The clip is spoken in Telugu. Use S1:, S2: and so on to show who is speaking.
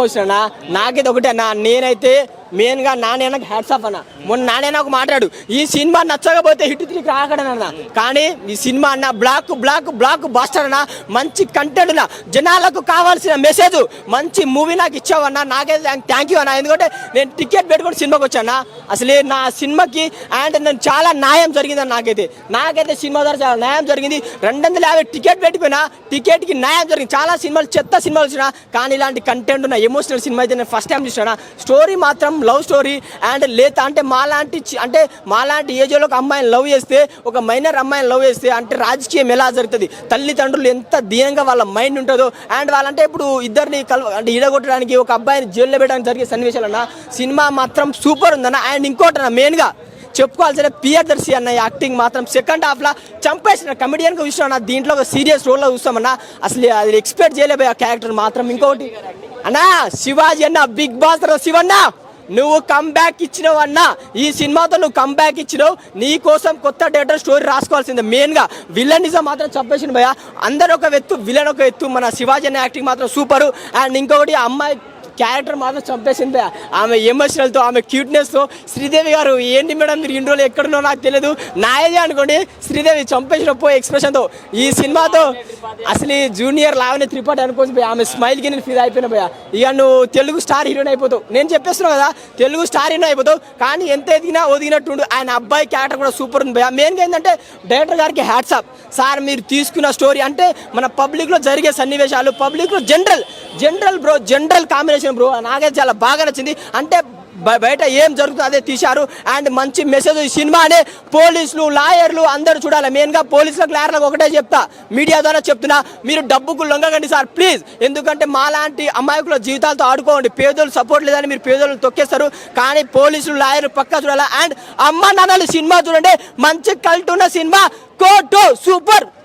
S1: వచ్చినా నాకైతే ఒకటే అన్న, నేనైతే మెయిన్గా నానేనకు హ్యాట్స్ ఆఫ్ అన్న. మొన్న నానేనా ఒక మాట్లాడు, ఈ సినిమా నచ్చకపోతే హిట్ 3 రాకడనన్న. కానీ ఈ సినిమా అన్న బ్లాక్ బ్లాక్ బ్లాక్ బాస్టర్ అన్న, మంచి కంటెంట్ అన్న, జనాలకు కావాల్సిన మెసేజ్ మంచి మూవీ నాకు ఇచ్చావన్న. నాకైతే థ్యాంక్ యూ అన్న. ఎందుకంటే నేను టికెట్ పెట్టుకుని సినిమాకి వచ్చాను. అసలే నా సినిమాకి అండ్ నేను చాలా న్యాయం జరిగిందని నాకైతే సినిమా ద్వారా చాలా న్యాయం జరిగింది. 250 టికెట్ పెట్టిపోయినా టికెట్కి న్యాయం జరిగింది. చాలా సినిమాలు చెత్త సినిమాలు వచ్చినా కానీ ఇలాంటి కంటెంట్ ఉన్న ఎమోషనల్ సినిమా అయితే నేను ఫస్ట్ టైం చూసాను. స్టోరీ మాత్రం లవ్ స్టోరీ అండ్ లేత అంటే మాలాంటి ఏజ్లో ఒక అమ్మాయిని లవ్ చేస్తే, ఒక మైనర్ అమ్మాయిని లవ్ చేస్తే అంటే రాజకీయం ఎలా జరుగుతుంది, తల్లిదండ్రులు ఎంత దీనంగా వాళ్ళ మైండ్ ఉంటుందో, అండ్ వాళ్ళంటే ఇప్పుడు ఇద్దరిని అంటే ఈడగొట్టడానికి ఒక అబ్బాయిని జైల్లో పెట్టడానికి జరిగే సన్నివేశాలన్న సినిమా మాత్రం సూపర్ ఉందన్న. అండ్ ఇంకోటి మెయిన్గా చెప్పుకోవాల్సిన ప్రియదర్శి అన్న యాక్టింగ్ మాత్రం సెకండ్ హాఫ్లో చంపేసిన కమెడియన్గా చూసిన దీంట్లో ఒక సీరియస్ రోల్లో చూస్తామన్నా. అసలు అది ఎక్స్పెక్ట్ చేయలేబోయే ఆ క్యారెక్టర్ మాత్రం. ఇంకొకటి అన్నా, శివాజీ అన్న బిగ్ బాస్ శివన్న నువ్వు కంబ్యాక్ ఇచ్చినావు అన్న. ఈ సినిమాతో నువ్వు కంబ్యాక్ ఇచ్చినావు. నీ కోసం కొత్త డేటర్ స్టోరీ రాసుకోవాల్సిందే. మెయిన్గా విలనిజం మాత్రం చంపేసిన భయ. అందరూ ఒక ఎత్తు, విలన్ ఒక ఎత్తు. మన శివాజీ అన్న యాక్టింగ్ మాత్రం సూపరు. అండ్ ఇంకొకటి అమ్మాయి క్యారెక్టర్ మాత్రం చంపేసింది. ఆమె ఎమోషనల్తో, ఆమె క్యూట్నెస్తో. శ్రీదేవి గారు ఏంటి మేడం మీరు ఇన్ని రోజులు ఎక్కడున్నో నాకు తెలియదు, నాయదే అనుకోండి, శ్రీదేవి చంపేసిన పోయి ఎక్స్ప్రెషన్తో ఈ సినిమాతో అసలు జూనియర్ లావనే త్రిపాఠి అనుకోవచ్చు పోయి. ఆమె స్మైల్కి నేను ఫీల్ అయిపోయినా పోయా. ఇక నువ్వు తెలుగు స్టార్ హీరోయిన్ అయిపోతావు. నేను చెప్పేస్తున్నావు కదా, తెలుగు స్టార్ హీరోయిన్ అయిపోతావు. కానీ ఎంత ఎదిగినా ఒదిగినట్టుండు. ఆయన అబ్బాయి క్యారెక్టర్ కూడా సూపర్ ఉంది భయ. మెయిన్గా ఏంటంటే డైరెక్టర్ గారికి హ్యాట్స్ ఆఫ్ సార్. మీరు తీసుకున్న స్టోరీ అంటే మన పబ్లిక్లో జరిగే సన్నివేశాలు, పబ్లిక్లో general bro, general combination bro, నాకైతే చాలా బాగా నచ్చింది. అంటే బయట ఏం జరుగుతుందో అదే తీశారు. అండ్ మంచి మెసేజ్ ఈ సినిమానే పోలీసులు, లాయర్లు అందరూ చూడాలి. మెయిన్గా పోలీసులకు, లాయర్లకు ఒకటే చెప్తా, మీడియా ద్వారా చెప్తున్నా, మీరు డబ్బుకు లొంగకండి సార్ ప్లీజ్. ఎందుకంటే మాలాంటి అమాయకుల జీవితాలతో ఆడుకోండి. పేదోళ్ళు సపోర్ట్ లేదని మీరు పేదోళ్ళు తొక్కేస్తారు. కానీ పోలీసులు, లాయర్లు పక్కా చూడాలి. అండ్ అమ్మ నాన్నలు సినిమా చూడండి, మంచి కల్ట్ ఉన్న సినిమా, కోర్టు సూపర్.